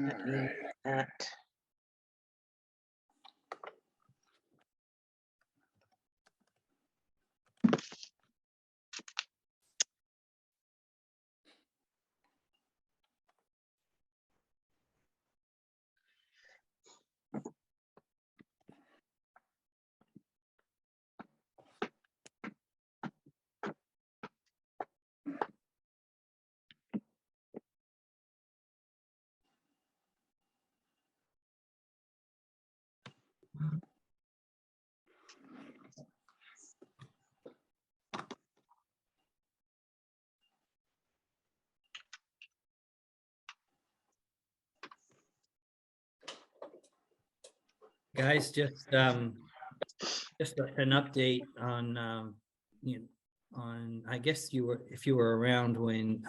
Let me that. Guys, just an update on I guess if you were around when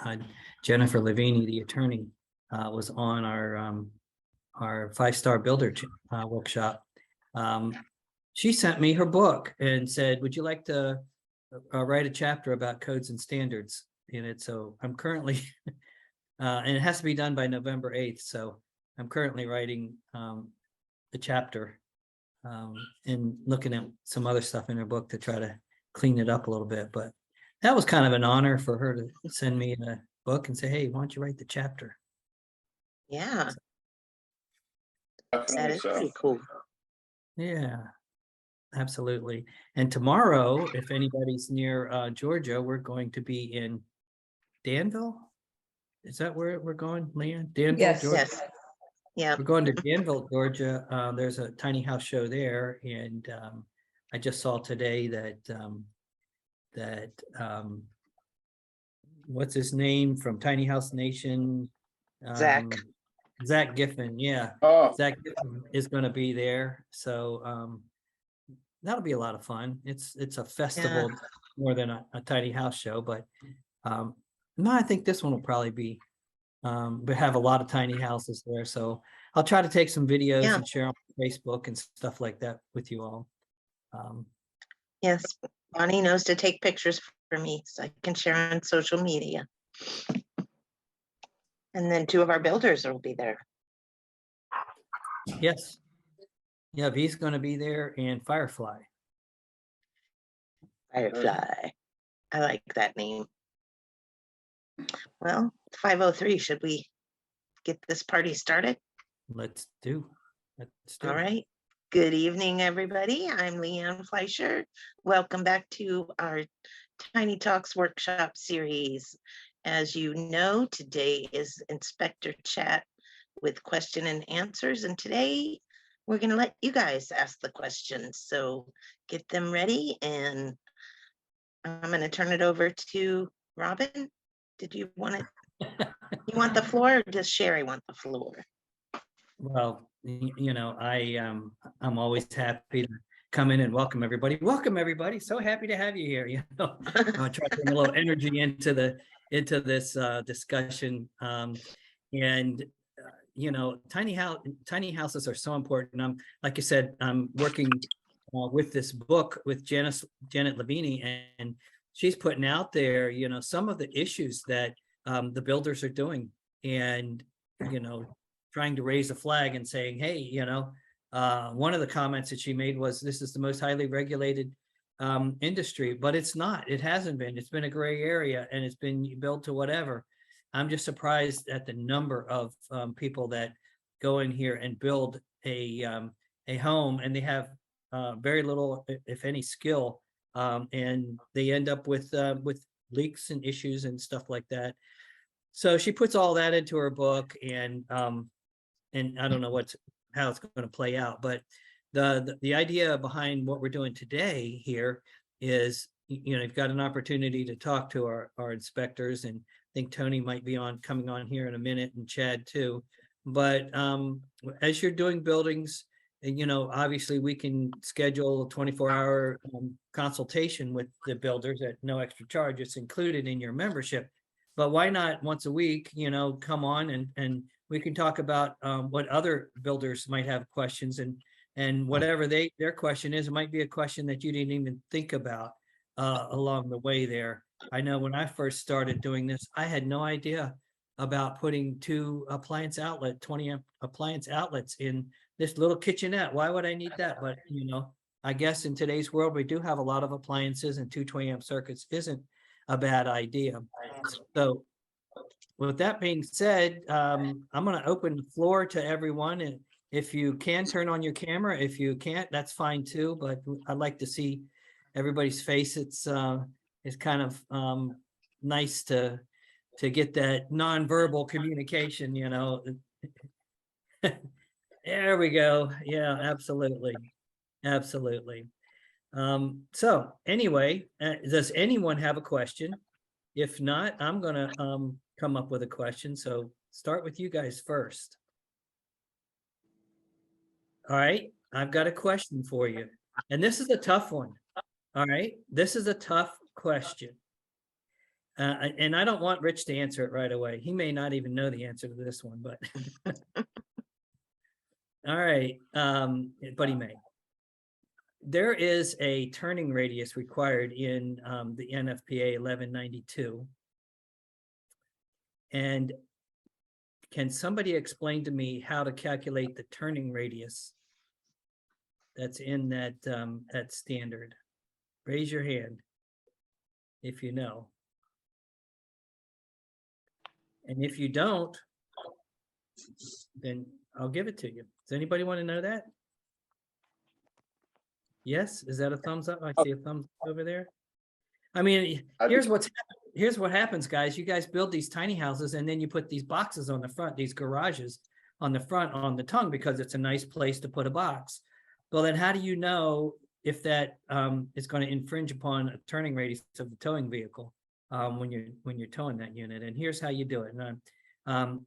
Jennifer Lavini, the attorney, was on our 5-star builder workshop. She sent me her book and said, "Would you like to write a chapter about codes and standards in it?" So I'm currently, and it has to be done by November 8th. So I'm currently writing the chapter and looking at some other stuff in her book to try to clean it up a little bit. But that was kind of an honor for her to send me a book and say, "Hey, why don't you write the chapter?" Yeah, that Definitely is so. pretty cool. Yeah, absolutely. And tomorrow, if anybody's near Georgia, we're going to be in Danville. Is that where we're going, Leanne? Danville, Yes. Georgia. Yes. Yeah. We're going to Danville, Georgia. There's a tiny house show there, and I just saw today that what's his name from Tiny House Nation? Zach. Zach Giffen, yeah. Oh, Zach Giffen is going to be there, so that'll be a lot of fun. It's a festival more than a tiny house show, but no, I think this one will probably be. We have a lot of tiny houses there, so I'll try to take some videos Yeah. and share on Facebook and stuff like that with you all. Yes, Bonnie knows to take pictures for me so I can share on social media. And then 2 of our builders will be there. Yes. Yeah, he's going to be there, and Firefly. Firefly. I like that name. Well, 5:03, should we get this party started? Let's do. All right. Good evening, everybody. I'm Leanne Fleischer. Welcome back to our Tiny Talks workshop series. As you know, today is Inspector Chat with question and answers. And today we're going to let you guys ask the questions. So get them ready. And I'm going to turn it over to Robin. Did you want it? You want the floor, or does Sherry want the floor? Well, I'm always happy to come in and welcome everybody. Welcome everybody. So happy to have you here. I'll try to bring a little energy into this discussion. Tiny houses are so important. Like you said, I'm working with this book with Janet Lavini, and she's putting out there, some of the issues that the builders are doing, and trying to raise a flag and saying, hey, one of the comments that she made was, this is the most highly regulated industry, but it's not. It hasn't been. It's been a gray area, and it's been built to whatever. I'm just surprised at the number of people that go in here and build a home, and they have very little, if any, skill, and they end up with leaks and issues and stuff like that. So she puts all that into her book, and I don't know how it's going to play out, but the idea behind what we're doing today here is, you've got an opportunity to talk to our inspectors, and I think Tony might be coming on here in a minute, and Chad too. But as you're doing buildings, obviously we can schedule a 24-hour consultation with the builders at no extra charge. It's included in your membership. But why not once a week, come on and we can talk about what other builders might have questions, and whatever their question is, it might be a question that you didn't even think about along the way there. I know when I first started doing this, I had no idea about putting 20 amp appliance outlets in this little kitchenette. Why would I need that? But, I guess in today's world, we do have a lot of appliances, and 220 amp circuits isn't a bad idea. So with that being said, I'm going to open the floor to everyone. And if you can turn on your camera, if you can't, that's fine too. But I'd like to see everybody's face. It's kind of nice to get that nonverbal communication, There we go. Yeah, absolutely. Absolutely. So anyway, does anyone have a question? If not, I'm gonna come up with a question. So start with you guys first. All right, I've got a question for you. And this is a tough one. All right, this is a tough question. And I don't want Rich to answer it right away. He may not even know the answer to this one, but all right, but he may. There is a turning radius required in the NFPA 1192. And can somebody explain to me how to calculate the turning radius that's in that standard? Raise your hand if you know. And if you don't, then I'll give it to you. Does anybody want to know that? Yes, is that a thumbs up? I see a thumbs up over there. I mean, here's what happens, guys. You guys build these tiny houses, and then you put these boxes on the front, these garages on the front on the tongue, because it's a nice place to put a box. Well, then how do you know if that is going to infringe upon a turning radius of the towing vehicle when you're towing that unit? And here's how you do it. And,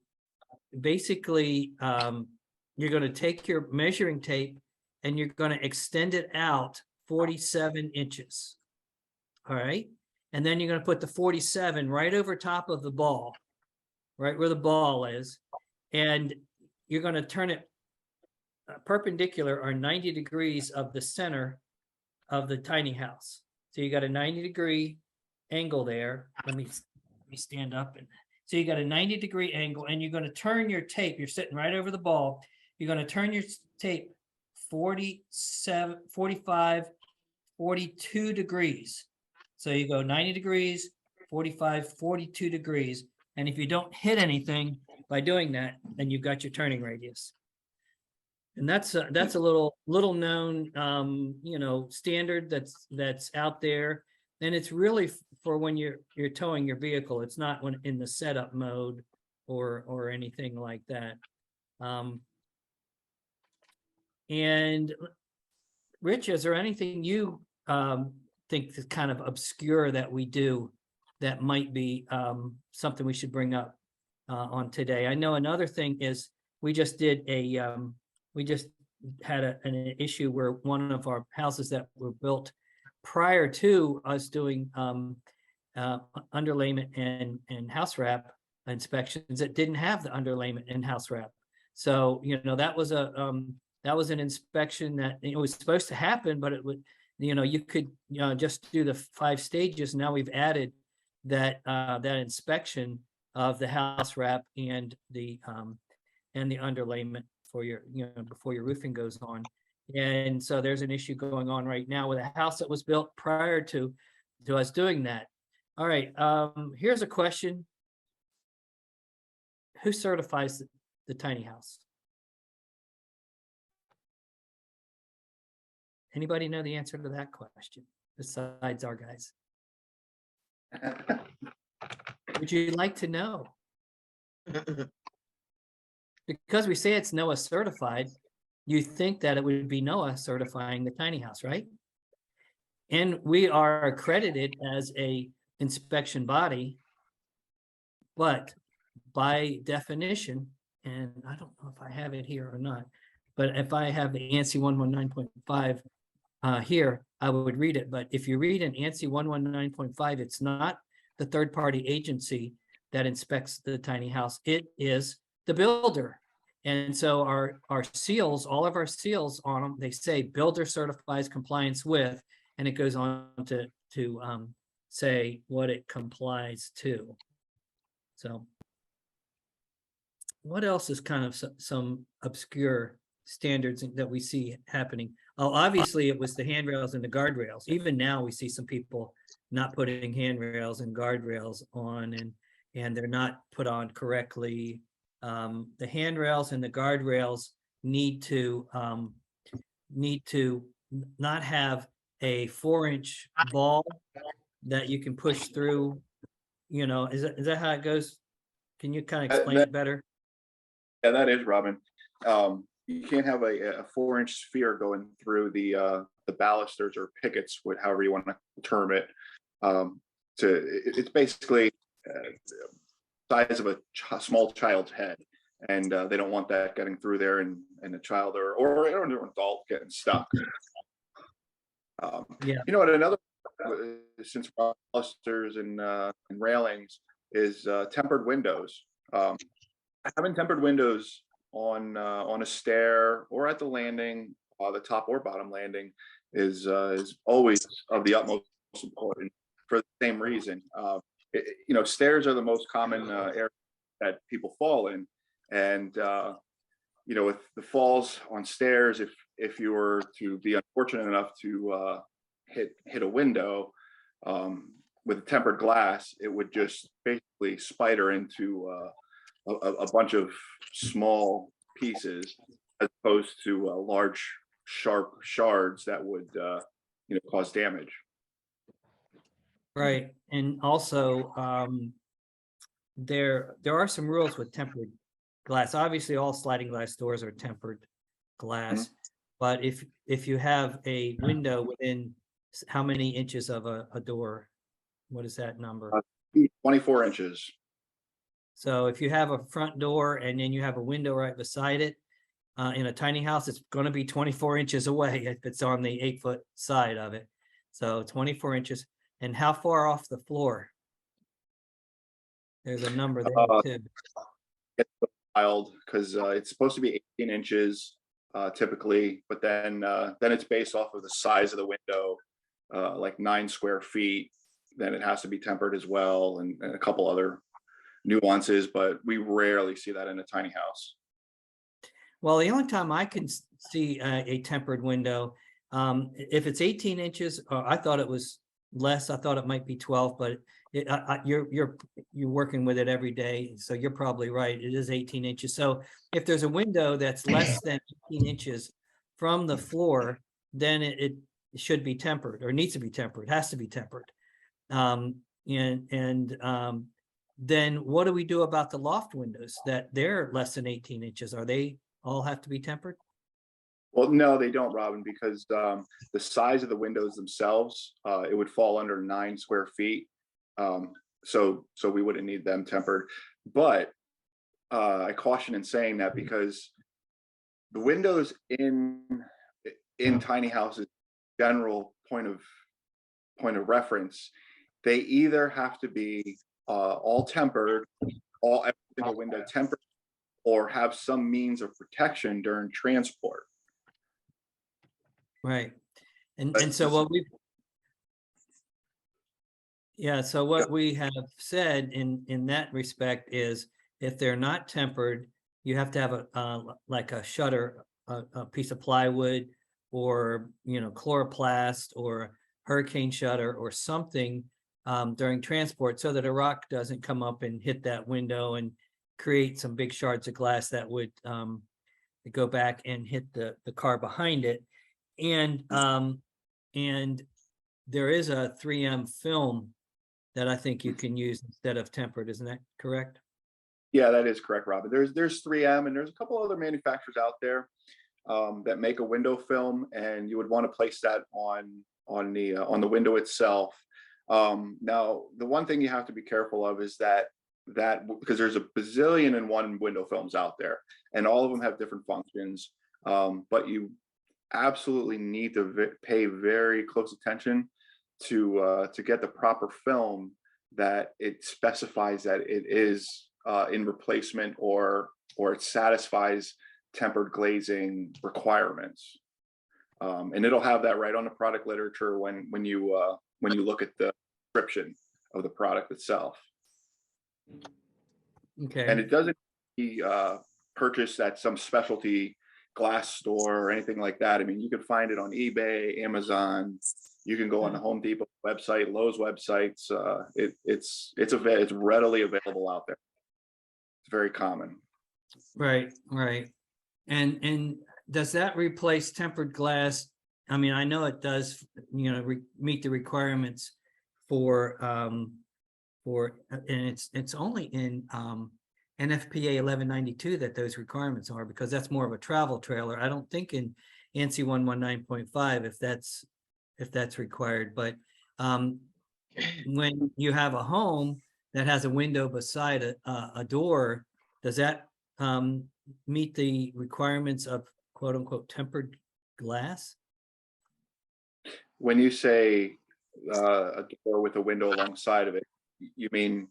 basically, you're going to take your measuring tape and you're going to extend it out 47 inches. All right. And then you're going to put the 47 right over top of the ball, right where the ball is. And you're going to turn it perpendicular or 90 degrees of the center of the tiny house. So you got a 90-degree angle there. Let me stand up. And so you got a 90-degree angle, and you're going to turn your tape. You're sitting right over the ball. You're going to turn your tape 47, 45, 42 degrees. So you go 90 degrees, 45, 42 degrees. And if you don't hit anything by doing that, then you've got your turning radius. And that's a little known, standard that's out there. And it's really for when you're towing your vehicle. It's not when in the setup mode or anything like that. And Rich, is there anything you think is kind of obscure that we do that might be something we should bring up on today? I know another thing is we just had an issue where one of our houses that were built prior to us doing underlayment and house wrap inspections that didn't have the underlayment and house wrap. So, that was an inspection that it was supposed to happen, but it would, you could just do the 5 stages. Now we've added that inspection of the house wrap and the underlayment for your, before your roofing goes on. And so there's an issue going on right now with a house that was built prior to us doing that. All right, here's a question. Who certifies the tiny house? Anybody know the answer to that question besides our guys? Would you like to know? Because we say it's NOAA certified, you think that it would be NOAA certifying the tiny house, right? And we are accredited as a inspection body, but by definition, and I don't know if I have it here or not, but if I have the ANSI 119.5 here, I would read it. But if you read an ANSI 119.5, it's not the third-party agency that inspects the tiny house. It is the builder. And so our seals, all of our seals on them, they say builder certifies compliance with, and it goes on to say what it complies to. So what else is kind of some obscure standards that we see happening? Oh, obviously it was the handrails and the guardrails. Even now we see some people not putting handrails and guardrails on, and they're not put on correctly. The handrails and the guardrails need to not have a 4-inch ball that you can push through. Is that how it goes? Can you kind of explain it better? Yeah, that is, Robin. You can't have a 4-inch sphere going through the balusters or pickets, however you want to term it. It's basically size of a small child's head, and they don't want that getting through there and a child or an adult getting stuck. Yeah. Another since balusters and railings is tempered windows. Having tempered windows on a stair or at the landing, the top or bottom landing, is always of the utmost importance for the same reason. Stairs are the most common area that people fall in, and with the falls on stairs, if you were to be unfortunate enough to hit a window with a tempered glass, it would just basically spider into a bunch of small pieces, as opposed to large sharp shards that would cause damage. Right. And also there are some rules with tempered glass. Obviously all sliding glass doors are tempered glass, but if you have a window within how many inches of a door, what is that number? 24 inches. So if you have a front door and then you have a window right beside it, in a tiny house, it's going to be 24 inches away if it's on the 8-foot side of it. So 24 inches. And how far off the floor? There's a number there too. It's wild because it's supposed to be 18 inches typically, but then it's based off of the size of the window, like 9 square feet. Then it has to be tempered as well, and a couple other nuances, but we rarely see that in a tiny house. Well, the only time I can see a tempered window, if it's 18 inches, I thought it was less. I thought it might be 12, but you're working with it every day, so you're probably right. It is 18 inches. So if there's a window that's less than 18 inches from the floor, then it should be tempered, or needs to be tempered. It has to be tempered. Then what do we do about the loft windows that they're less than 18 inches? Are they all have to be tempered? Well, no, they don't, Robin, because the size of the windows themselves, it would fall under 9 square feet. So we wouldn't need them tempered. But I caution in saying that, because the windows in tiny houses, general point of reference, they either have to be all tempered, every single window tempered, or have some means of protection during transport. Right. And so what we have said in that respect is, if they're not tempered, you have to have like a shutter, a piece of plywood, or chloroplast, or hurricane shutter, or something during transport, so that a rock doesn't come up and hit that window and create some big shards of glass that would go back and hit the car behind it. And there is a 3M film that I think you can use instead of tempered. Isn't that correct? Yeah, that is correct, Robin. There's 3M, and there's a couple other manufacturers out there that make a window film, and you would want to place that on the window itself. Now, the one thing you have to be careful of is that because there's a bazillion and one window films out there, and all of them have different functions, but you absolutely need to pay very close attention to get the proper film that it specifies that it is in replacement, or it satisfies tempered glazing requirements, and it'll have that right on the product literature when you look at the description of the product itself. Okay. And it doesn't purchased at some specialty glass store or anything like that. I mean, you can find it on eBay, Amazon. You can go on the Home Depot website, Lowe's websites. It's readily available out there. It's very common. Right, right. And does that replace tempered glass? I mean, I know it does, meet the requirements for, and it's only in NFPA 1192 that those requirements are, because that's more of a travel trailer. I don't think in ANSI 119.5 if that's required, but when you have a home that has a window beside a door, does that meet the requirements of quote unquote tempered glass? When you say a door with a window alongside of it, you mean,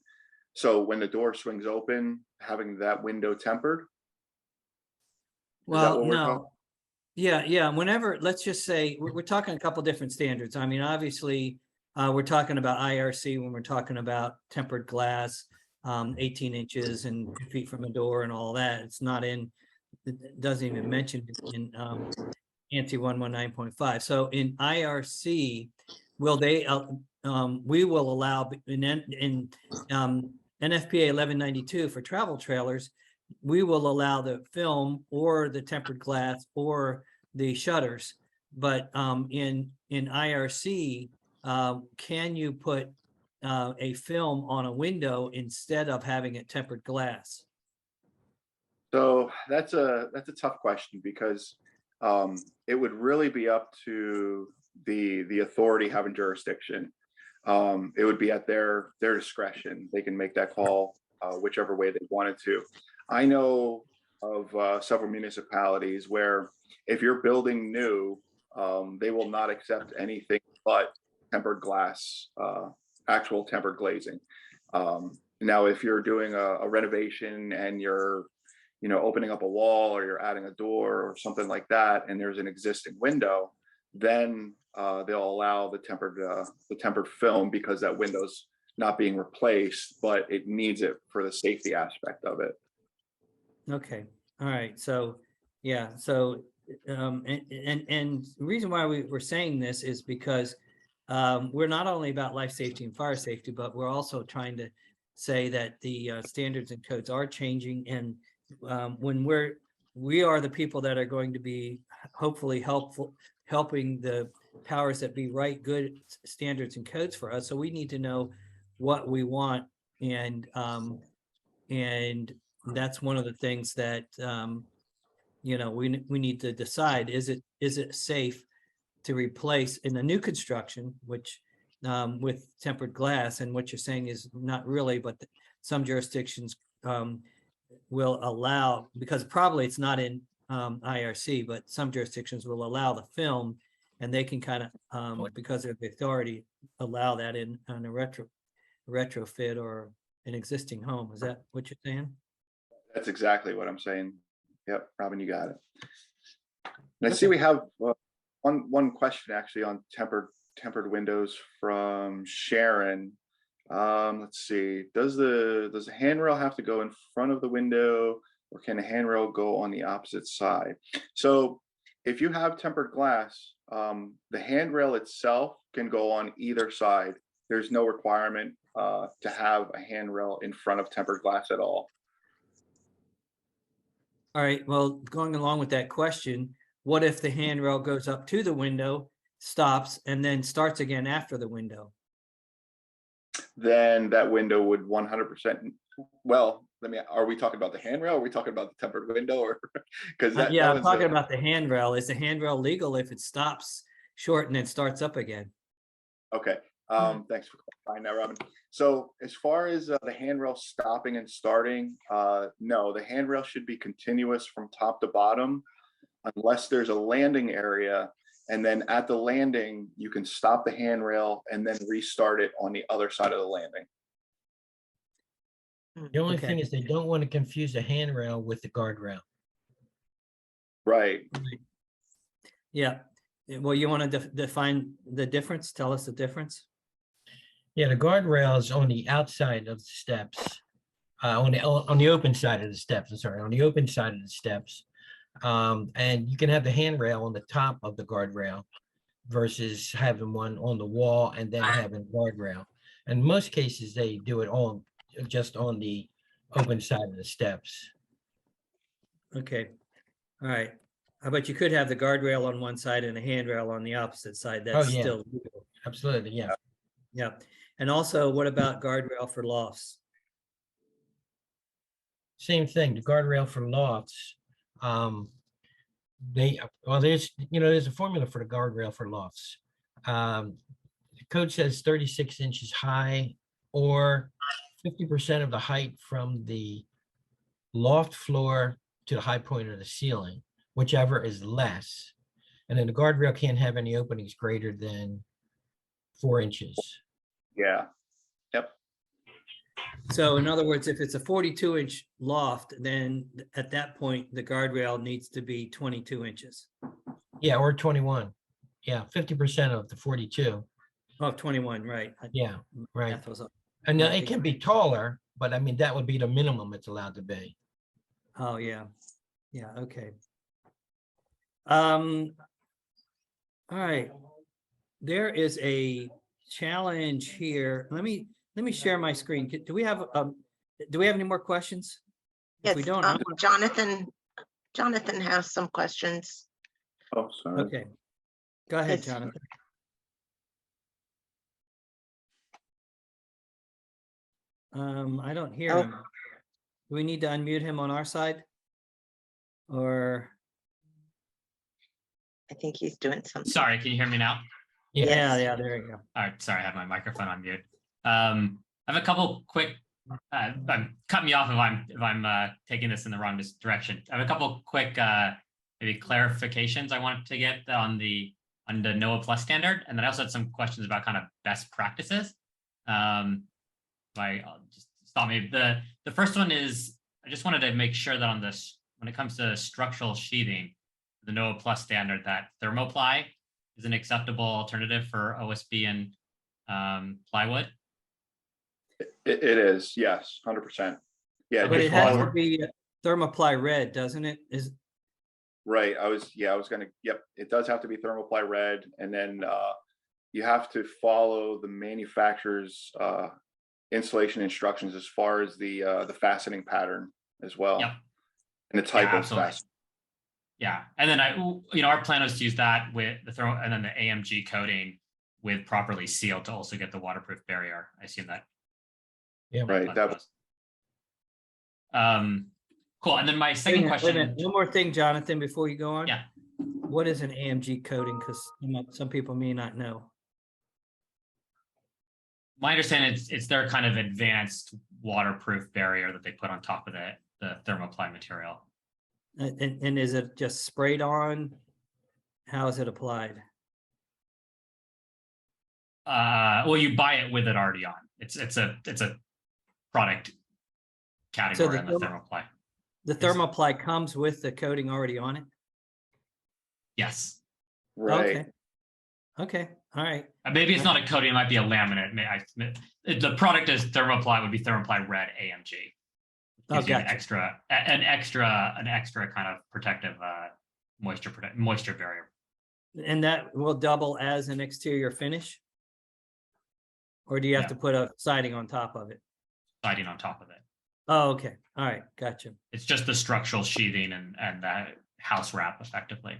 so when the door swings open, having that window tempered? Well, what we're no. talking- Yeah. Whenever, let's just say, we're talking a couple different standards. I mean, obviously, we're talking about IRC when we're talking about tempered glass, 18 inches and 2 feet from a door and all that. It's not in, it doesn't even mention in ANSI 119.5. So in IRC, will they, we will allow in NFPA 1192 for travel trailers, we will allow the film or the tempered glass or the shutters. But in IRC, can you put a film on a window instead of having it tempered glass? So that's a tough question, because it would really be up to the authority having jurisdiction. It would be at their discretion. They can make that call whichever way they wanted to. I know of several municipalities where if you're building new, they will not accept anything but tempered glass, actual tempered glazing. Now, if you're doing a renovation and you're opening up a wall or you're adding a door or something like that, and there's an existing window, then they'll allow the tempered film, because that window's not being replaced, but it needs it for the safety aspect of it. Okay, all right. So, yeah, so, and the reason why we're saying this is because we're not only about life safety and fire safety, but we're also trying to say that the standards and codes are changing. And when we are the people that are going to be hopefully helping the powers that be write good standards and codes for us. So we need to know what we want, and that's one of the things that we need to decide. Is it safe to replace in the new construction, which with tempered glass? And what you're saying is not really, but some jurisdictions will allow, because probably it's not in IRC, but some jurisdictions will allow the film, and they can kind of because of the authority allow that in on a retrofit or an existing home. Is that what you're saying? That's exactly what I'm saying. Yep, Robin, you got it. And I see we have one question actually on tempered windows from Sharon. Let's see. Does the handrail have to go in front of the window, or can the handrail go on the opposite side? So if you have tempered glass, the handrail itself can go on either side. There's no requirement to have a handrail in front of tempered glass at all. All right, well, going along with that question, what if the handrail goes up to the window, stops, and then starts again after the window? Then that window would 100%. Well, are we talking about the handrail? Or are we talking about the tempered window? Or because I'm talking about the handrail. Is the handrail legal if it stops short and then starts up again? Okay. Thanks for clarifying that, Robin. So as far as the handrail stopping and starting, no, the handrail should be continuous from top to bottom, unless there's a landing area. And then at the landing, you can stop the handrail and then restart it on the other side of the landing. The only thing is they don't want to confuse the handrail with the guardrail. Right. Yeah. Well, you want to define the difference? Tell us the difference. Yeah, the guardrail is on the outside of the steps. on the open side of the steps, I'm sorry, on the open side of the steps. And you can have the handrail on the top of the guardrail versus having one on the wall and then having guardrail. In most cases, they do it all just on the open side of the steps. Okay, all right. How about you could have the guardrail on one side and a handrail on the opposite side? That's yeah. still legal. Absolutely, yeah. Yeah. And also, what about guardrail for lofts? Same thing, the guardrail for lofts. There's a formula for the guardrail for lofts. The code says 36 inches high or 50% of the height from the loft floor to the high point of the ceiling, whichever is less. And then the guardrail can't have any openings greater than 4 inches. Yeah. Yep. So in other words, if it's a 42-inch loft, then at that point, the guardrail needs to be 22 inches. Yeah, or 21. Yeah, 50% of the 42. Oh, 21, right. Yeah, right. Math was up. And I it can be taller, but I mean, that would be the minimum it's allowed to be. Oh, yeah. Yeah, okay. All right. There is a challenge here. Let me share my screen. Do we have any more questions? If Yes, we don't, I'm Jonathan has some questions. Oh, sorry. okay. Go ahead, Yes. Jonathan. I don't hear Oh. him. Do we need to unmute him on our side? Or, I think he's doing something. Sorry, can you hear me now? yeah, Yes. there you go. All right, sorry, I had my microphone on mute. I have a couple quick, cut me off if I'm taking this in the wrong direction. I have a couple quick maybe clarifications I wanted to get on the NOAA Plus standard, and then I also had some questions about kind of best practices. I'll just stop me. The first one is I just wanted to make sure that on this, when it comes to structural sheathing, the NOAA Plus standard, that thermoply is an acceptable alternative for OSB and plywood. It is, yes, 100%. Yeah, But just it has follow- to be thermoply red, doesn't it? right. I was gonna, yep, it does have to be thermoply red, and then you have to follow the manufacturer's installation instructions as far as the fastening pattern as well. Yep. And the type of absolutely. fastening. Yeah, and then our plan was to use that with the and then the AMG coating with properly sealed to also get the waterproof barrier. I assume that. Yeah. Right, that was, Cool. And then my second Wait a question. minute. One more thing, Jonathan, before you go on. Yeah. What is an AMG coating? Because some people may not know. My understanding it's their kind of advanced waterproof barrier that they put on top of the thermoply material. And is it just sprayed on? How is it applied? Well, you buy it with it already on. It's a product category on the thermoply. The thermoply comes with the coating already on it? Yes. right. Okay, all right. Maybe it's not a coating, it might be a laminate. The product is thermoply, would be thermoply red AMG. Oh, Gives you gotcha. an extra kind of protective moisture barrier. And that will double as an exterior finish? Or do you have Yeah. to put a siding on top of it? Siding on top of it. Oh, okay, all right, gotcha. It's just the structural sheathing and the house wrap effectively.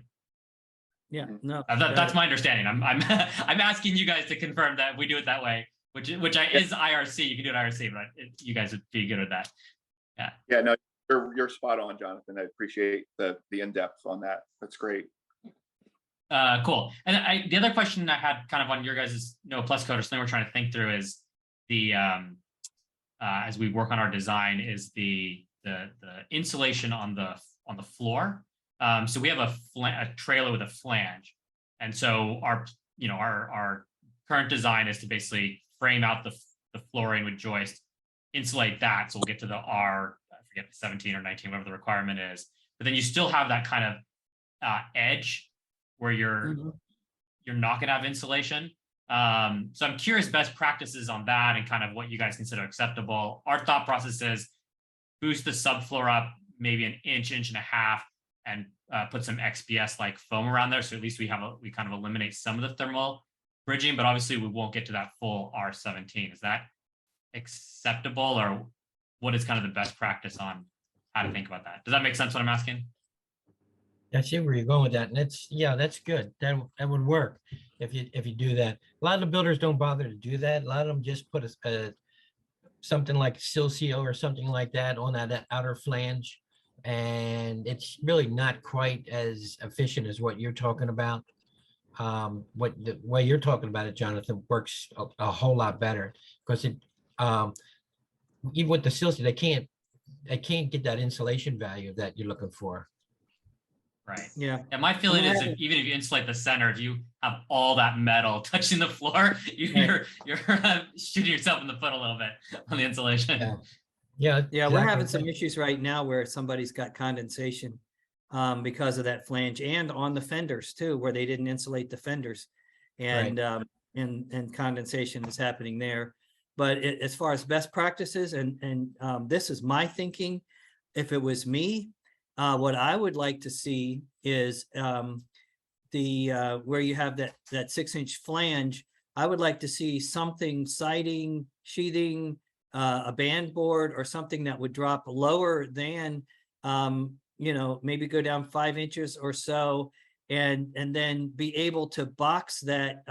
Yeah, no. That's my understanding. I'm I'm asking you guys to confirm that we do it that way, which is IRC. You can do it IRC, but you guys would be good with that. Yeah, no, you're spot on, Jonathan. I appreciate the in-depth on that. That's great. Cool. And the other question I had kind of on your guys' NOAA Plus code, or something we're trying to think through, is the as we work on our design, is the insulation on the floor. So we have a trailer with a flange, and so our current design is to basically frame out the flooring with joist, insulate that. So we'll get to the I forget 17 or 19, whatever the requirement is. But then you still have that kind of edge where you're not going to have insulation. So I'm curious best practices on that and kind of what you guys consider acceptable. Our thought process is boost the subfloor up maybe an inch, inch and a half, and put some XPS like foam around there. So at least we kind of eliminate some of the thermal bridging, but obviously we won't get to that full R17. Is that acceptable, or what is kind of the best practice on how to think about that? Does that make sense what I'm asking? I see where you're going with that. And that's good. That would work if you do that. A lot of the builders don't bother to do that. A lot of them just put a something like Silcio or something like that on that outer flange. And it's really not quite as efficient as what you're talking about. What the way you're talking about it, Jonathan, works a whole lot better because it even with the Silcio, they can't get that insulation value that you're looking for. Right. Yeah. And my feeling is Yeah. even if you insulate the center, if you have all that metal touching the floor, you're shooting yourself in the foot a little bit on the insulation. Yeah. Yeah, we're having exactly. some issues right now where somebody's got condensation because of that flange, and on the fenders too, where they didn't insulate the fenders, and and condensation is happening there. But as far as best practices, and this is my thinking, if it was me, what I would like to see is the where you have that 6-inch flange. I would like to see something, siding, sheathing, a band board or something that would drop lower than maybe go down 5 inches or so, and then be able to box that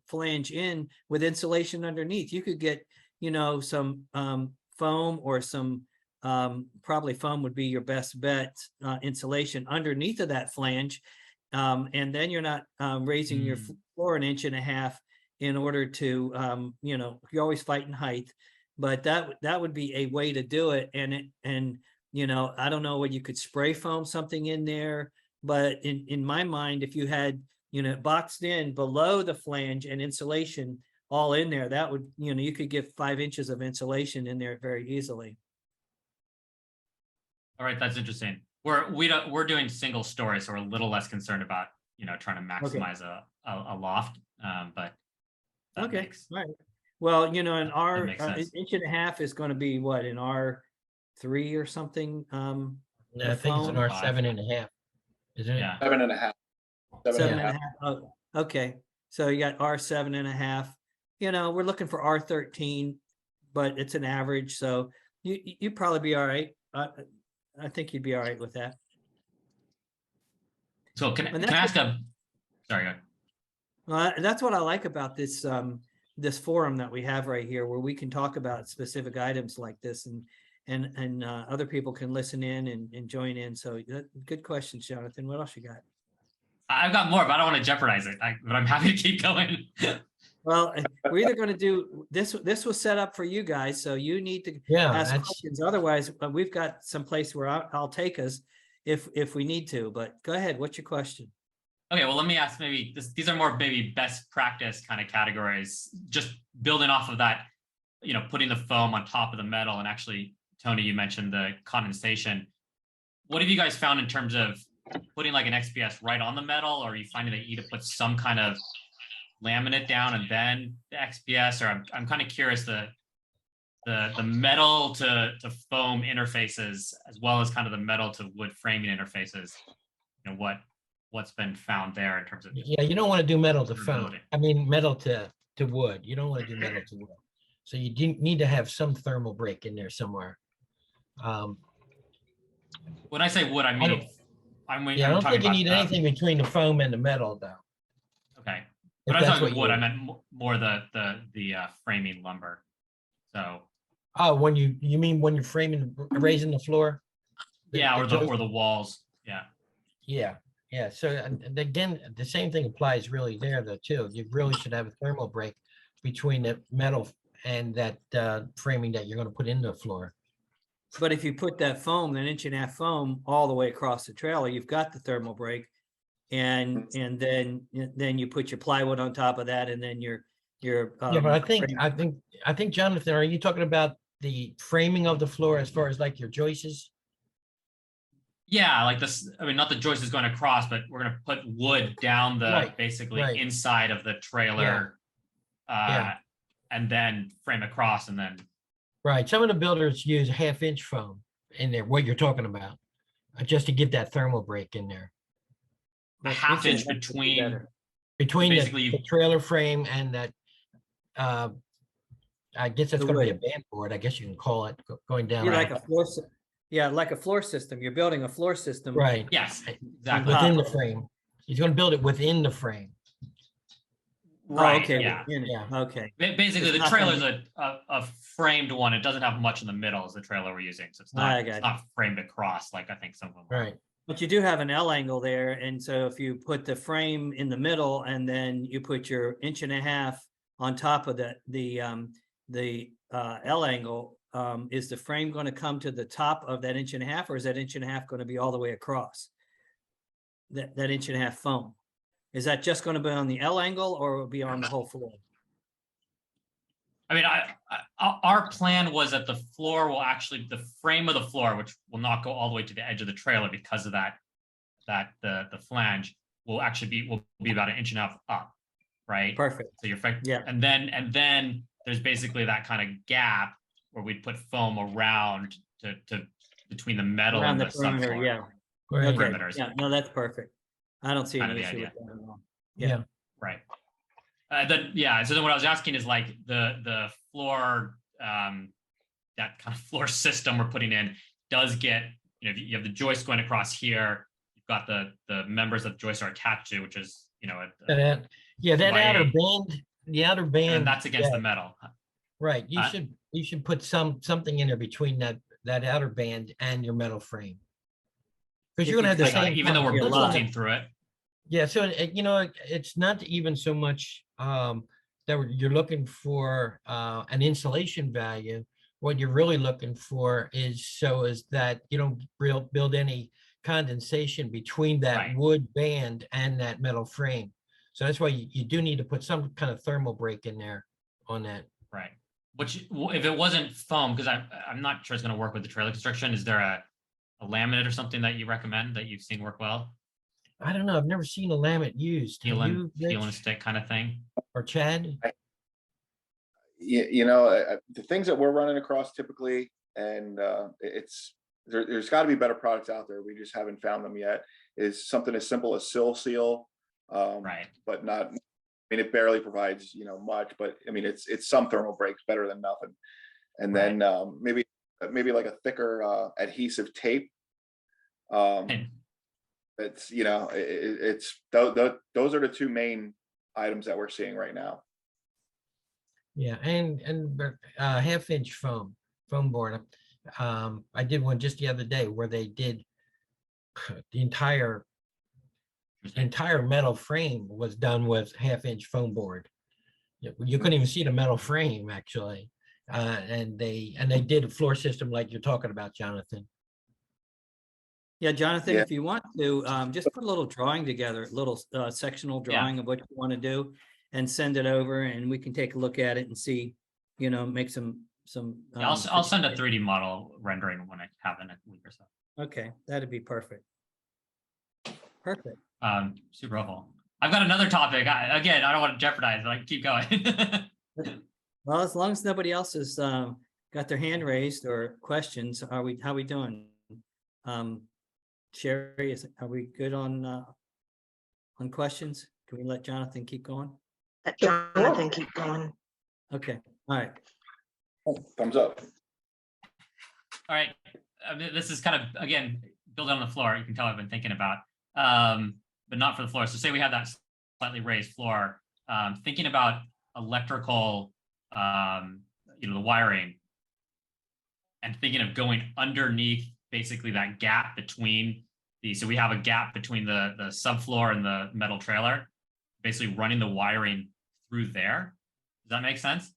flange in with insulation underneath. You could get some foam or some probably foam would be your best bet, insulation underneath of that flange, and then you're not raising your floor 1.5 inches in order to you're always fighting height, but that would be a way to do it. And I don't know what you could spray foam something in there, but in my mind, if you had boxed in below the flange and insulation all in there, that would you could get 5 inches of insulation in there very easily. All right, that's interesting. We're doing single story, so we're a little less concerned about trying to maximize a loft. But that Okay, makes, all right. Well, in our makes sense. 1.5 inches is going to be what, in R3 or something? I think it's an foam? R7.5, isn't it? yeah. 7.5. 7.5. Oh, okay. So you got R7.5. We're looking for R13, but it's an average. So you'd probably be all right. I think you'd be all right with that. So can And I that's ask sorry, go ahead. Well, that's what I like about this this forum that we have right here, where we can talk about specific items like this, and other people can listen in and join in. So good questions, Jonathan. What else you got? I've got more, but I don't want to jeopardize it. But I'm happy to keep going. Well, we're either going to do this. This was set up for you guys, so you need to ask questions. Otherwise, we've got some place where I'll take us if we need to. But go ahead. What's your question? Okay, well, let me ask maybe these are more maybe best practice kind of categories, just building off of that, putting the foam on top of the metal. And actually, Tony, you mentioned the condensation. What have you guys found in terms of putting like an XPS right on the metal, or are you finding that you need to put some kind of laminate down and then the XPS? Or I'm kind of curious the metal to foam interfaces, as well as kind of the metal to wood framing interfaces. What's been found there in terms of Yeah, you don't want to do metal to foam. durability. I mean, metal to wood. You don't want to do metal to wood. So you need to have some thermal break in there somewhere. When I say wood, I mean I don't think you need anything between the foam and the metal, though. Okay, If but I was that's talking what wood. you- I meant more the framing lumber. So Oh, when you mean when you're framing, raising the floor? yeah, or joist? the walls. Yeah. Yeah. So and again, the same thing applies really there though too. You really should have a thermal break between the metal and that framing that you're going to put in the floor. But if you put that foam, that 1.5 inch foam, all the way across the trailer, you've got the thermal break, and then you put your plywood on top of that, and then your Yeah, but I think Jonathan, are you talking about the framing of the floor as far as like your joists? Yeah, like this. I mean, not the joist is going across, but we're going to put wood down the basically right. inside of the trailer, Yeah. and then frame across, and then Right. Some of the builders use 1/2 inch foam in there, what you're talking about, just to get that thermal break in there A That half inch inch and a half would be between, better. between Basically, the you- trailer frame and that. I guess that's The going to be a wood. band board. I guess you can call it going down. Be Right. like a floor, yeah, like a floor system. You're building a floor system. Right. yes, on exactly. top Within the of it. frame. He's going to build it within the frame. Oh, Right, okay, yeah. within it. Yeah. Okay. Basically, It's the not gonna trailer's a framed one. It doesn't have much in the middle as the trailer we're using. So I it's got not framed across like I think some of them are. Right. But you do have an L angle there, and so if you put the frame in the middle and then you put your inch and a half on top of the L angle, is the frame going to come to the top of that inch and a half, or is that inch and a half going to be all the way across? That inch and a half foam, is that just going to be on the L angle, or will it be on the whole floor? I mean, our plan was that the floor will actually, the frame of the floor, which will not go all the way to the edge of the trailer because of the flange will be about an inch and a half up, right? Perfect. So Yeah. and then there's basically that kind of gap where we'd put foam around to between the metal Around and the the perimeter, subfloor. yeah. Right. Okay, Perimeters. yeah, no, that's perfect. I don't see Kind any of the issue with idea. that at all. Yeah. Right. So then what I was asking is like the floor, that kind of floor system we're putting in does get, you have the joist going across here. You've got the members that the joists are attached to, which is, That by outer 8. band, the outer and band. then that's against yeah, the metal. Right. You uh, should put something in there between that outer band and your metal frame. Because If you're going to you have the cut same. Even though we're be a lot. bolting through it. Yeah, so it's not even so much that you're looking for an insulation value. What you're really looking for is that you don't build any condensation between that Right. wood band and that metal frame. So that's why you do need to put some kind of thermal break in there on that. Right. Which, if it wasn't foam, because I'm not sure it's going to work with the trailer construction, is there a laminate or something that you recommend that you've seen work well? I don't know. I've never seen a laminate used. Have you, Peel and Rich stick kind of thing. or Chad? The things that we're running across typically, and there's got to be better products out there. We just haven't found them yet. Is something as simple as sill seal, Right. but not. I mean, it barely provides much, but I mean, it's some thermal breaks, better than nothing. And then maybe like a thicker adhesive tape. And It's those are the two main items that we're seeing right now. Yeah, and half-inch foam board. I did one just the other day where they did the entire metal frame was done with half-inch foam board. You couldn't even see the metal frame actually, and they did a floor system like you're talking about, Jonathan. Yeah, Jonathan, Yeah. if you want to, just put a little drawing together, a little sectional drawing of what you want to do and send it over, and we can take a look at it and see, make some. I'll send a 3D model rendering when I have it in a week or so. Okay, that'd be perfect. Perfect. Super helpful. I've got another topic. I don't want to jeopardize, but I can keep going. Well, as long as nobody else has got their hand raised or questions, how we doing? Sherry, are we good on questions? Can we let Jonathan keep going? Let Jonathan keep going. Okay, all right. Thumbs up. All right. This is kind of, again, building on the floor. You can tell I've been thinking about, but not for the floor. So say we have that slightly raised floor, thinking about electrical, the wiring, and thinking of going underneath basically that gap between so we have a gap between the subfloor and the metal trailer, basically running the wiring through there. Does that make sense?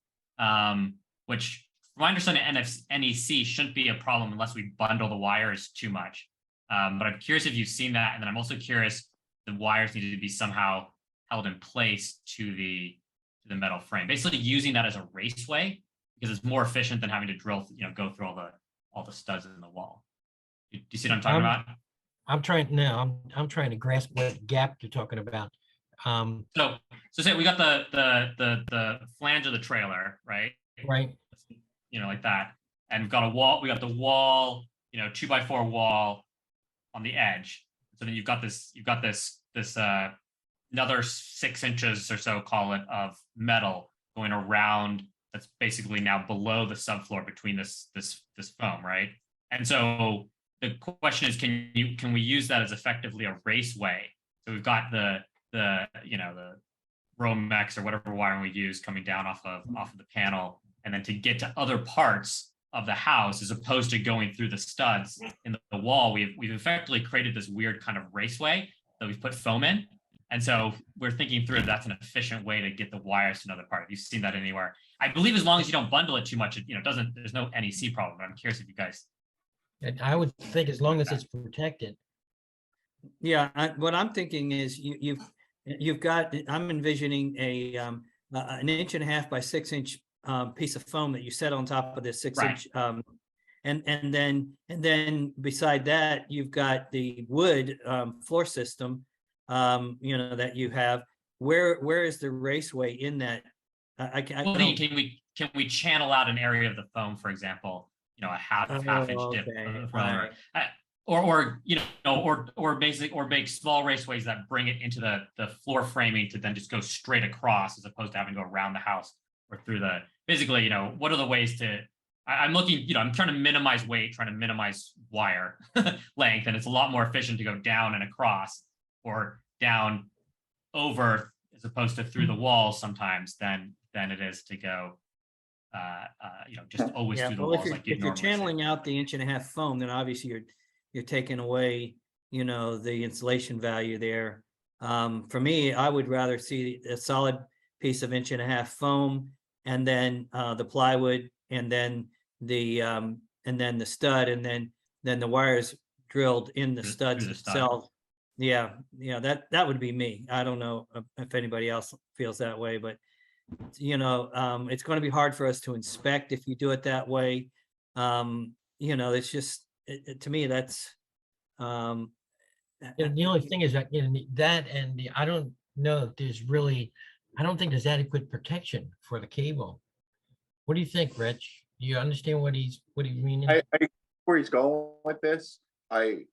Which from my understanding, NEC shouldn't be a problem unless we bundle the wires too much. But I'm curious if you've seen that. And then I'm also curious, the wires need to be somehow held in place to the metal frame, basically using that as a raceway, because it's more efficient than having to drill, go through all the studs in the wall. Do you see what I'm talking about? I'm trying to grasp what gap you're talking about. So say we got the flange of the trailer, right? Right. Like that, and we've got a wall. We got the wall 2x4 wall on the edge. So then you've got this another 6 inches or so, call it, of metal going around. That's basically now below the subfloor between this foam, right? And so the question is, can we use that as effectively a raceway? So we've got the Romex or whatever wiring we use coming down off of the panel, and then to get to other parts of the house, as opposed to going through the studs in the wall, we've effectively created this weird kind of raceway that we've put foam in. And so we're thinking through that's an efficient way to get the wires to another part. Have you seen that anywhere? I believe as long as you don't bundle it too much, it there's no NEC problem. But I'm curious if you guys. And I would think as long as it's protected. Yeah, what I'm thinking is you've got, I'm envisioning an 1.5 by 6 inch piece of foam that you set on top of this 6 inch, and then beside that you've got the wood floor system, that you have. Where is the raceway in that? Can we channel out an area of the foam, for example, a half inch dip, right. or make small raceways that bring it into the floor framing to then just go straight across, as opposed to having to go around the house or through basically, what are the ways to, I'm looking, I'm trying to minimize weight, trying to minimize wire length, and it's a lot more efficient to go down and across, or down over, as opposed to through the walls sometimes, than it is to go just always through the walls. If you're channeling out the 1.5 inch foam, then obviously you're taking away, the insulation value there. For me, I would rather see a solid piece of 1.5 inch foam, and then the plywood, and then the stud, and then the wires drilled in the studs itself. Yeah, that would be me. I don't know if anybody else feels that way, but it's going to be hard for us to inspect if you do it that way. It's just, to me, that's The only thing is that I don't know if I don't think there's adequate protection for the cable. What do you think, Rich? Do you understand what he's meaning? I where he's going with this. I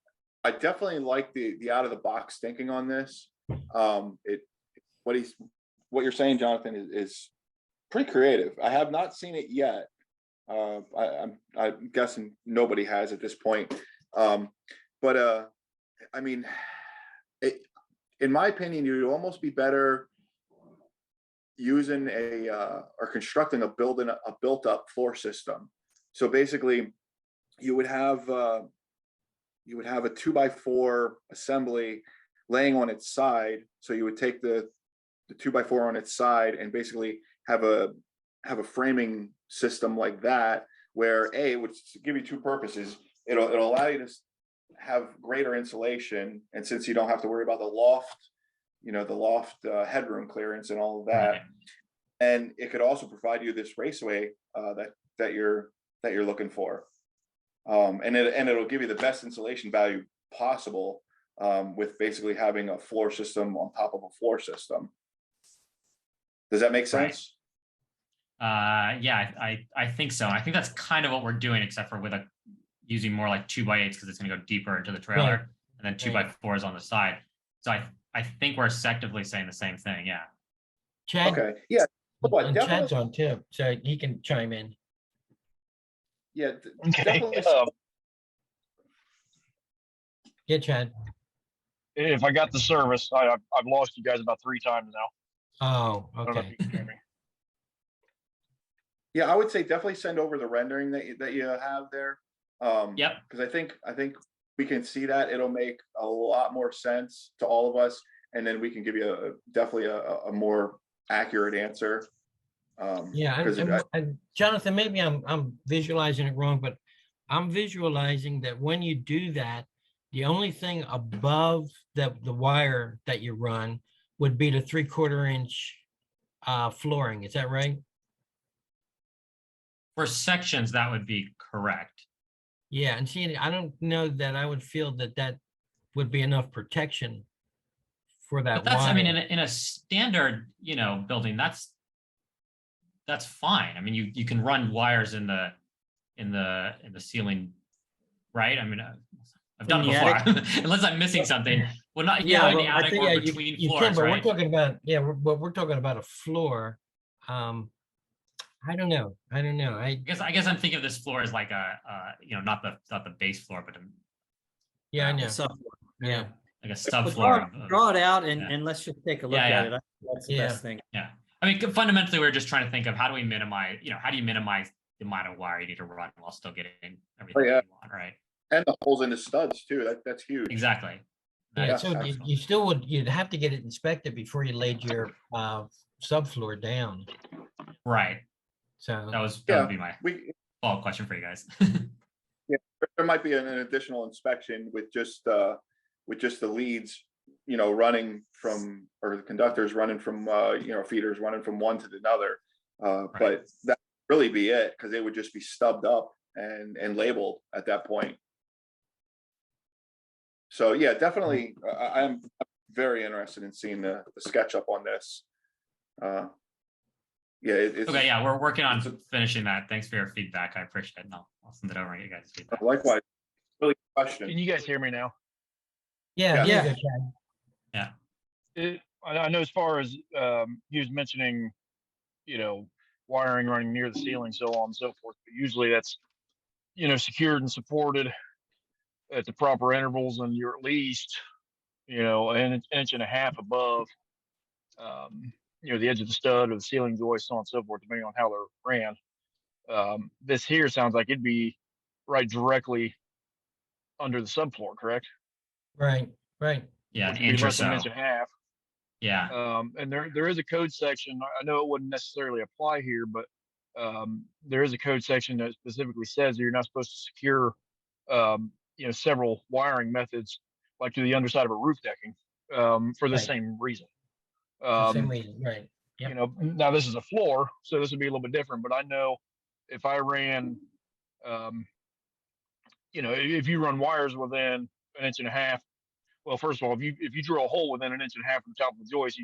definitely like the out of the box thinking on this. What you're saying, Jonathan, is pretty creative. I have not seen it yet. I'm guessing nobody has at this point. But I mean, in my opinion, you'd almost be better using or constructing a built-up floor system. So basically, you would have a 2x4 assembly laying on its side. So you would take the 2x4 on its side and basically have a framing system like that, where which give you two purposes. It'll allow you to have greater insulation, and since you don't have to worry about the loft headroom clearance and all of that, Right. and it could also provide you this raceway that you're looking for, and it'll give you the best insulation value possible, with basically having a floor system on top of a floor system. Does that make sense? Yeah, I think so. I think that's kind of what we're doing, except for using more like 2x8s, because it's going to go deeper into the trailer, Right. and then 2x4s on the side. So I think we're effectively saying the same thing. Yeah. Chad, Okay. Yeah. But and definitely, Chad's on too, so he can chime in. yeah. Okay. Definitely. Yeah, Chad. If I got the service, I've lost you guys about 3 times now. Oh, I don't know if okay. you can hear me. Yeah, I would say definitely send over the rendering that you have there. Yep. Because I think we can see that it'll make a lot more sense to all of us, and then we can give you definitely a more accurate answer. Yeah, 'cause and Jonathan, maybe I'm visualizing it wrong, but I'm visualizing that when you do that, the only thing above the wire that you run would be the 3/4 inch flooring. Is that right? For sections, that would be correct. Yeah, and see, I don't know that I would feel that would be enough protection for that But that's, I mean, wire. in a standard, building, that's fine. I mean, you can run wires in the ceiling right? I mean, I've done it In the before, unless I'm missing something. Well, not, Yeah, in the well, I attic think, or Yeah, between you floors, can, but we're right? talking about, yeah, we're talking about a floor. I don't know. I don't know. I guess I'm thinking of this floor as like not the base floor, but Yeah, I the know. subfloor. I Yeah. know. like a Well, subfloor. draw it out and, yeah. and let's just take a look Yeah, at yeah. it. That's the Yeah. best thing. Yeah. I mean, fundamentally, we're just trying to think of how do we minimize, how do you minimize the amount of wire you need to run while still getting everything yeah. you want, right? And the holes in the studs too. That's huge. Exactly. Yeah, Yeah, so excellent. you still you'd have to get it inspected before you laid your subfloor down. Right. So That would be my We follow-up question for you guys. there might be an additional inspection with just the leads, running from, or the conductors running from, feeders running from one to another. But that would really be it, because they would just be stubbed up and labeled at that point. So yeah, definitely, I'm very interested in seeing the SketchUp on this. Yeah, it's Okay, yeah, we're working on it's a- finishing that. Thanks for your feedback. I appreciate it. And I'll send it over and get you guys' feedback. likewise. Really good Can question. you guys hear me now? yeah, Yeah. there you go, Chad. I know as far as he was mentioning, wiring running near the ceiling, so on and so forth. But usually that's, secured and supported at the proper intervals, and you're at least, an inch and a half above, the edge of the stud or the ceiling joist, so on and so forth, depending on how they're ran. This here sounds like it'd be right directly under the subfloor, correct? Right. Yeah, Which an would be inch or less than an so. inch and a half. Yeah. And there is a code section. I know it wouldn't necessarily apply here, but there is a code section that specifically says that you're not supposed to secure, several wiring methods like to the underside of a roof decking for the Right. same reason. For the same reason, right. Yep. Now this is a floor, so this would be a little bit different. But I know if I ran, if you run wires within an inch and a half. Well, first of all, if you drill a hole within an inch and a half from the top of the joist,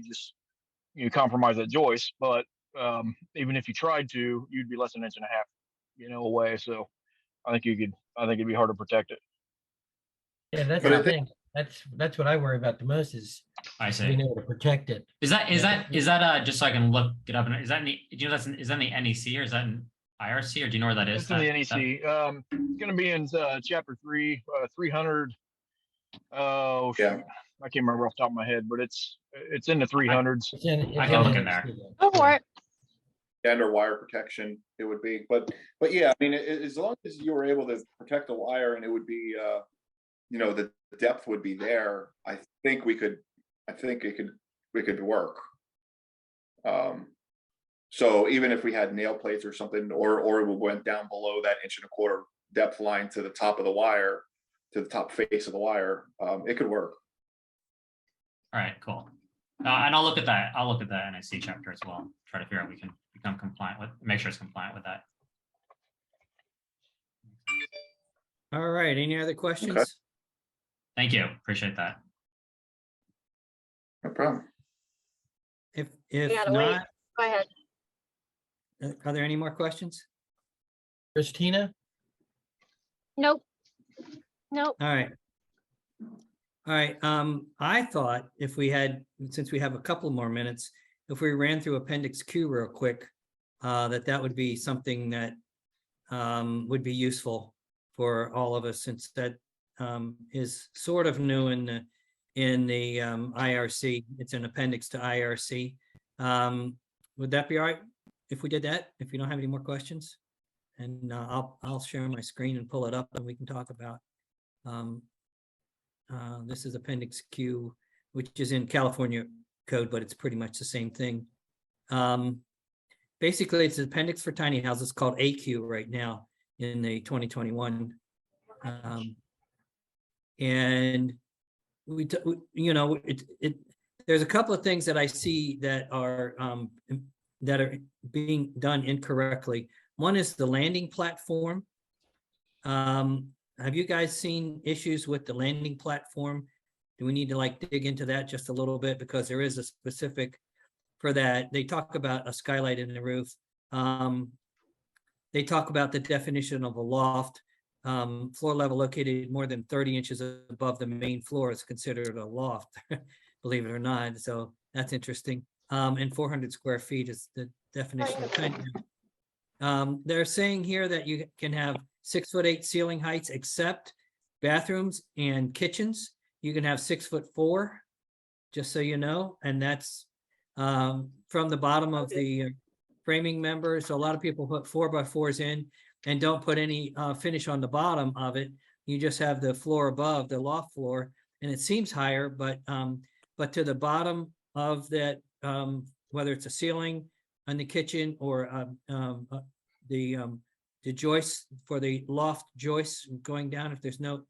you compromise that joist. But even if you tried to, you'd be less than an inch and a half, away. So I think it'd be hard to protect it. Yeah, that's But I the think- thing. That's what I worry about the most is I see. being able to protect it. Is that just so I can look it up? Is that in the, do you know is that in the NEC or is that in IRC, or do you know where that is? It's in the NEC. It's going to be in chapter 3, 300. Oh, Yeah. shoot. I can't remember off the top of my head, but it's in the 300s. I can look in there. Go for it. Under wire protection, it would be, but yeah, I mean, as long as you were able to protect the wire and it would be, the depth would be there, I think we could work. So even if we had nail plates or something, or we went down below that 1.25 inch depth line to the top of the wire, to the top face of the wire, it could work. All right, cool. And I'll look at that. I'll look at that NIC chapter as well. Try to figure out we can become compliant with, make sure it's compliant with that. All right, any other questions? Thank you. Appreciate that. No problem. If gotta wait. not, Go ahead. are there any more questions? Christina? Nope. Nope. All right. All right, I thought if we had, since we have a couple more minutes, if we ran through Appendix Q real quick, that would be something that would be useful for all of us, since that is sort of new in the IRC. It's an appendix to IRC. Would that be all right if we did that? If you don't have any more questions? And I'll share my screen and pull it up and we can talk about. This is Appendix Q, which is in California code, but it's pretty much the same thing. Basically, it's an appendix for tiny houses called AQ right now in the 2021. And there's a couple of things that I see that are being done incorrectly. One is the landing platform. Have you guys seen issues with the landing platform? Do we need to dig into that just a little bit? Because there is a specific for that. They talk about a skylight in the roof. They talk about the definition of a loft. floor level located more than 30 inches above the main floor is considered a loft, believe it or not. So that's interesting. And 400 square feet is the definition of tiny house. They're saying here that you can have 6'8" ceiling heights except bathrooms and kitchens. You can have 6'4", just so you know, and that's from the bottom of the framing member. So a lot of people put 4x4s in and don't put any finish on the bottom of it. You just have the floor above, the loft floor, and it seems higher, but to the bottom of that, whether it's a ceiling on the kitchen or the joists for the loft joists going down, if there's no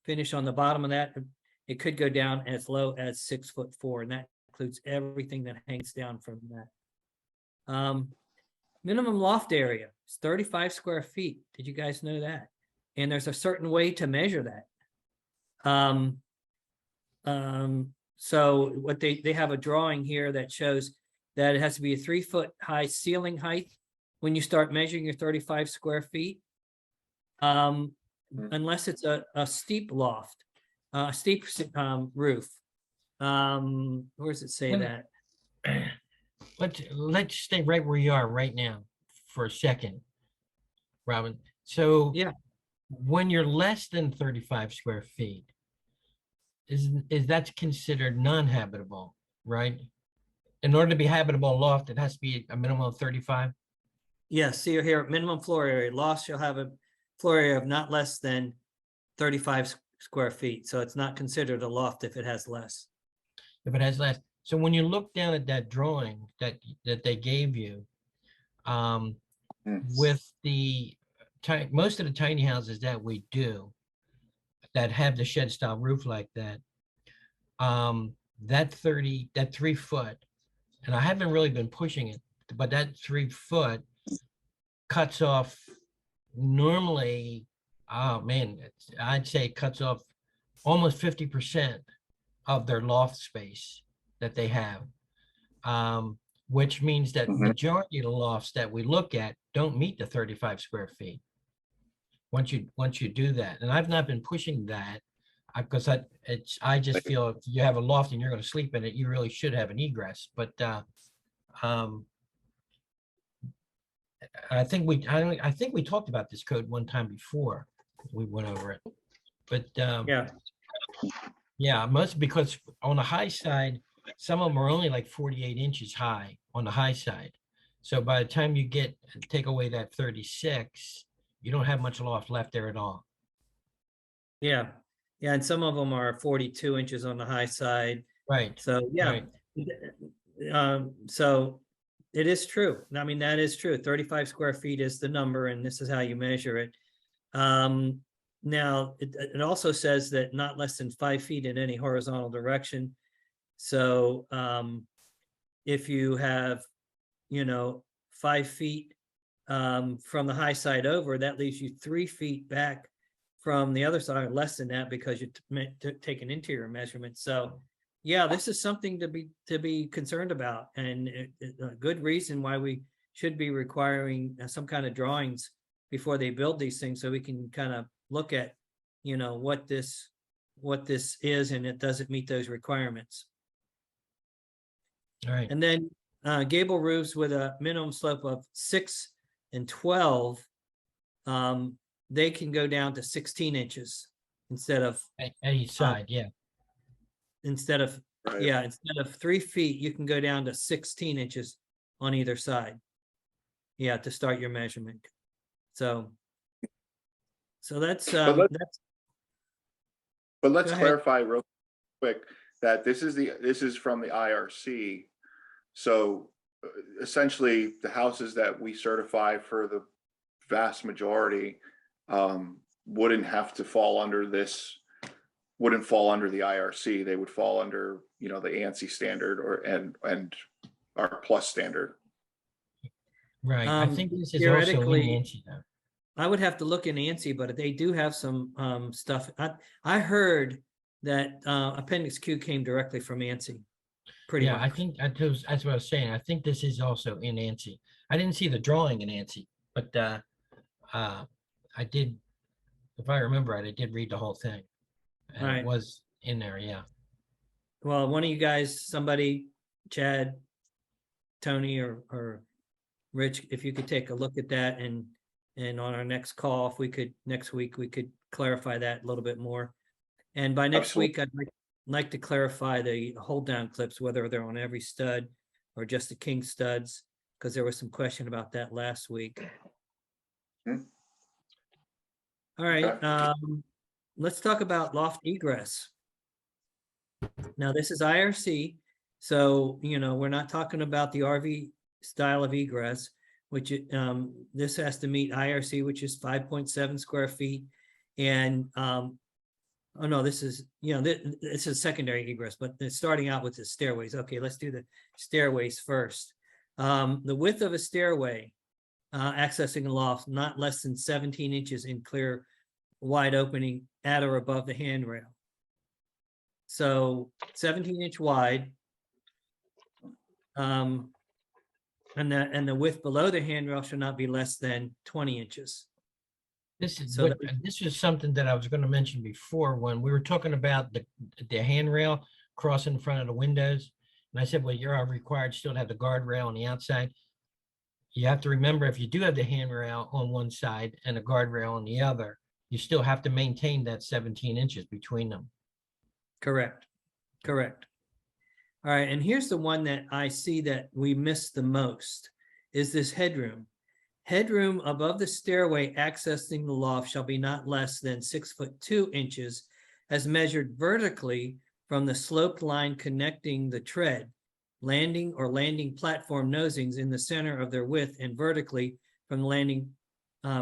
finish on the bottom of that, it could go down as low as 6'4", and that includes everything that hangs down from that. Minimum loft area is 35 square feet. Did you guys know that? And there's a certain way to measure that. So what they have a drawing here that shows that it has to be a 3-foot high ceiling height when you start measuring your 35 square feet. Unless it's a steep loft, a steep roof. Where does it say that? Let's stay right where you are right now for a second, Robin. So Yeah. when you're less than 35 square feet, is that's considered non-habitable, right? In order to be habitable loft, it has to be a minimum of 35. Yes, see here, minimum floor area. Loft shall have a floor area of not less than 35 square feet. So it's not considered a loft if it has less. If it has less. So when you look down at that drawing that they gave you, with the most of the tiny houses that we do that have the shed style roof like that, that 3 foot, and I haven't really been pushing it, but that 3 foot cuts off normally, oh man, I'd say it cuts off almost 50% of their loft space that they have, which means that majority of the lofts that we look at don't meet the 35 square feet. Once you do that, and I've not been pushing that because I just feel if you have a loft and you're going to sleep in it, you really should have an egress. But I think we talked about this code one time before we went over it. But yeah, most because on the high side, some of them are only like 48 inches high on the high side. So by the time you take away that 36, you don't have much loft left there at all. Yeah. Yeah. And some of them are 42 inches on the high side. Right. So yeah. Right. So it is true. I mean, that is true. 35 square feet is the number, and this is how you measure it. Now, it also says that not less than 5 feet in any horizontal direction. So if you have, 5 feet from the high side over, that leaves you 3 feet back from the other side, or less than that, because you take an interior measurement. So yeah, this is something to be concerned about, and a good reason why we should be requiring some kind of drawings before they build these things, so we can kind of look at, what this is, and it doesn't meet those requirements. All right. And then gable roofs with a minimum slope of 6 and 12, they can go down to 16 inches instead of At each side, yeah. instead of Right. yeah, instead of 3 feet, you can go down to 16 inches on either side. Yeah, to start your measurement. So that's But let's Go ahead. clarify real quick that this is from the IRC. So essentially, the houses that we certify for the vast majority wouldn't have to fall under this, wouldn't fall under the IRC. They would fall under, the ANSI standard and our plus standard. Right. I think this is also theoretically, in Nancy, though. I would have to look in ANSI, but they do have some stuff. I heard that Appendix Q came directly from ANSI. Pretty Yeah, much. I think that's what I was saying. I think this is also in ANSI. I didn't see the drawing in ANSI, but I did If I remember right, I did read the whole thing. And Right. it was in there, yeah. Well, one of you guys, somebody, Chad, Tony, or Rich, if you could take a look at that, and on our next call, if we could, next week, we could clarify that a little bit more. And by next Absolutely. week, I'd like to clarify the hold down clips, whether they're on every stud or just the king studs, because there was some question about that last week. Hmm. All right, Okay. let's talk about loft egress. Now, this is IRC, so, we're not talking about the RV style of egress, which, this has to meet IRC, which is 5.7 square feet. And, oh no, this is, this is secondary egress, but it's starting out with the stairways. Okay, let's do the stairways first. The width of a stairway, accessing a loft, not less than 17 inches in clear, wide opening at or above the handrail. So 17-inch wide. And the width below the handrail should not be less than 20 inches. This is So what, this is something that I was going to mention before when we were talking about the handrail crossing in front of the windows. And I said, well, you're required still to have the guardrail on the outside. You have to remember, if you do have the handrail on one side and a guardrail on the other, you still have to maintain that 17 inches between them. Correct. All right, and here's the one that I see that we miss the most, is this headroom. Headroom above the stairway accessing the loft shall be not less than 6'2" as measured vertically from the sloped line connecting the tread, landing or landing platform nosings in the center of their width, and vertically from the landing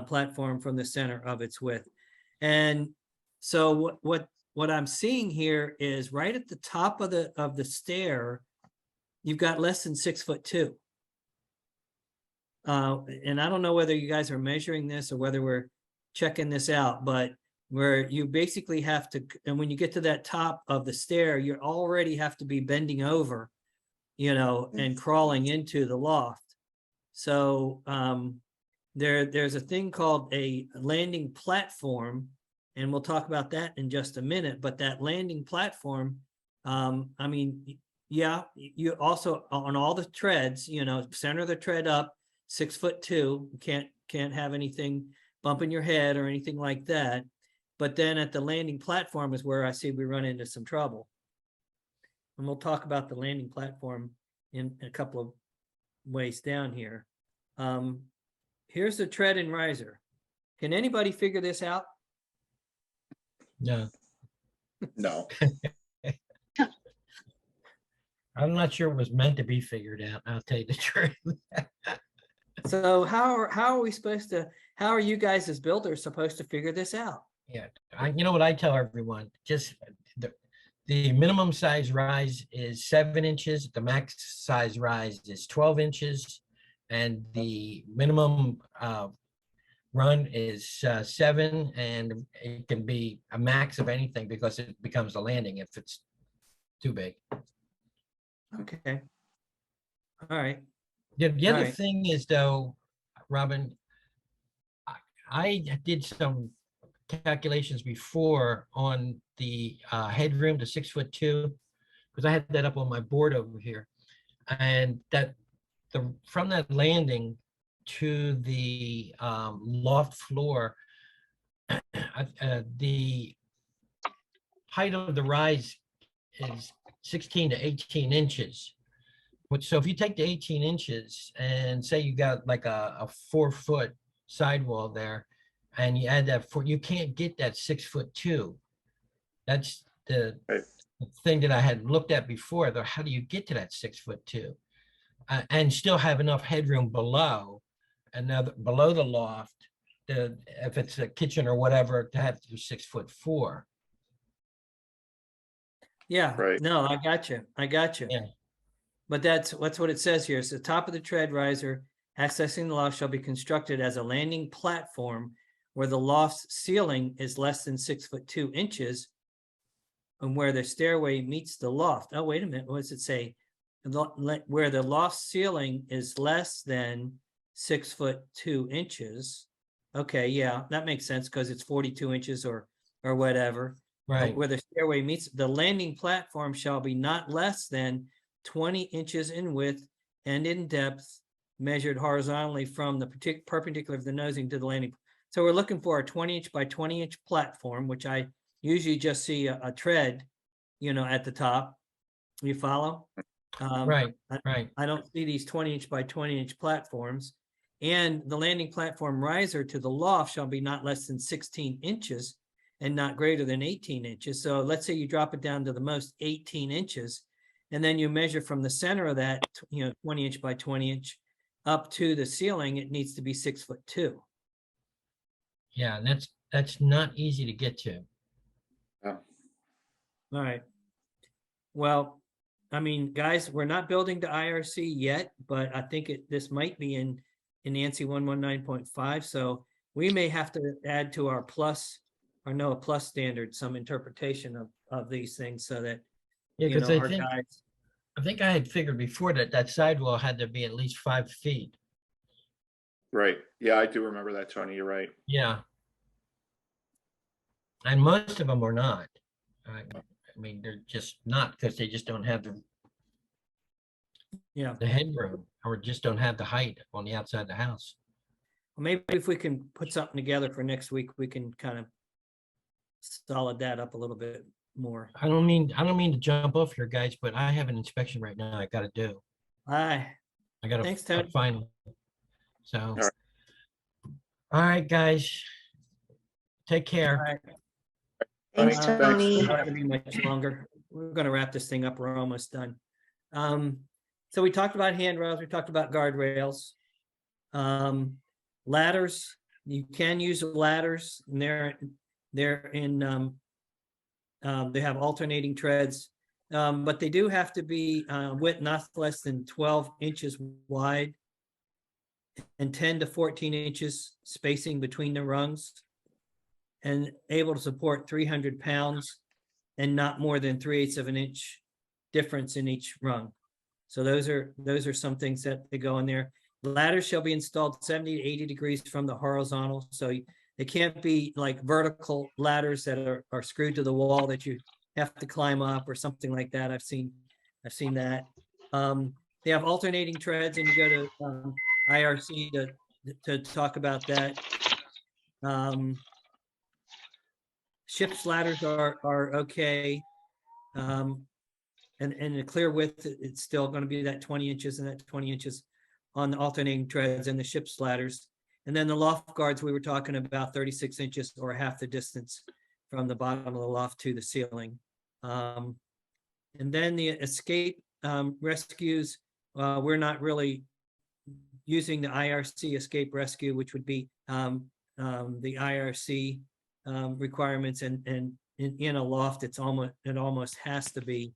platform from the center of its width. And so what I'm seeing here is right at the top of the stair, you've got less than 6'2". And I don't know whether you guys are measuring this or whether we're checking this out, but where you basically have to, and when you get to that top of the stair, you already have to be bending over, and crawling into the loft. So there's a thing called a landing platform, and we'll talk about that in just a minute. But that landing platform, yeah, you also on all the treads, center of the tread up, 6'2". You can't have anything bumping your head or anything like that. But then at the landing platform is where I see we run into some trouble. And we'll talk about the landing platform in a couple of ways down here. Here's the tread and riser. Can anybody figure this out? No, No. I'm not sure it was meant to be figured out. I'll tell you the truth. So how are we supposed to, how are you guys as builders supposed to figure this out? Yeah, you know what I tell everyone, just the minimum size rise is 7 inches, the max size rise is 12 inches, and the minimum run is 7, and it can be a max of anything because it becomes a landing if it's too big. Okay. All right. The other Right. thing is though, Robin, I did some calculations before on the headroom to 6'2", because I had that up on my board over here, and that from that landing to the loft floor, the height of the rise is 16 to 18 inches. So if you take the 18 inches and say you got like a 4-foot sidewall there, and you add that you can't get that 6'2". That's the Right. thing that I had looked at before, though. How do you get to that 6'2", and still have enough headroom below, below the loft, if it's a kitchen or whatever, to have your 6'4"? Yeah, Right. no, I got you. Yeah. But that's what it says here. So the top of the tread riser accessing the loft shall be constructed as a landing platform where the loft's ceiling is less than 6'2" and where the stairway meets the loft. Oh, wait a minute. What does it say? Where the loft ceiling is less than 6'2". Okay, yeah, that makes sense because it's 42 inches or whatever. Right. Where the stairway meets, the landing platform shall be not less than 20 inches in width and in depth, measured horizontally from the perpendicular of the nosing to the landing. So we're looking for a 20-inch by 20-inch platform, which I usually just see a tread, at the top. You follow? Right. Right. I don't see these 20-inch by 20-inch platforms. And the landing platform riser to the loft shall be not less than 16 inches and not greater than 18 inches. So let's say you drop it down to the most 18 inches, and then you measure from the center of that, 20-inch by 20-inch up to the ceiling, it needs to be 6'2". Yeah, and that's not easy to get to. All right. Well, I mean, guys, we're not building to IRC yet, but I think this might be in ANSI 119.5. So we may have to add to our plus, or NOAA plus standard, some interpretation of these things so that, Yeah, because our guys. I think I had figured before that sidewall had to be at least 5 feet. Right. Yeah, I do remember that, Tony. You're right. Yeah. And most of them are not. I mean, they're just not because they just don't have the headroom or just don't have the height on the outside of the house. Well, maybe if we can put something together for next week, we can kind of solid that up a little bit more. I don't mean to jump off here, guys, but I have an inspection right now I got to do. Aye. I got Thanks, a Tony. final. So, right. All right, guys. Take care. All right. Thanks, Thanks. Tony. Not gonna be much longer. We're gonna wrap this thing up. We're almost done. So we talked about handrails, we talked about guardrails. Ladders, you can use ladders, and they're in they have alternating treads, but they do have to be width not less than 12 inches wide and 10 to 14 inches spacing between the rungs, and able to support 300 pounds and not more than 3/8 of an inch difference in each rung. So those are some things that they go in there. Ladders shall be installed 70 to 80 degrees from the horizontal. So they can't be like vertical ladders that are screwed to the wall that you have to climb up or something like that. I've seen that. They have alternating treads, and you go to IRC to talk about that. Ship's ladders are okay. And the clear width, it's still going to be that 20 inches and that 20 inches on the alternating treads and the ship's ladders. And then the loft guards, we were talking about 36 inches or half the distance from the bottom of the loft to the ceiling. And then the escape rescues, we're not really using the IRC escape rescue, which would be the IRC requirements, and in a loft, it almost has to be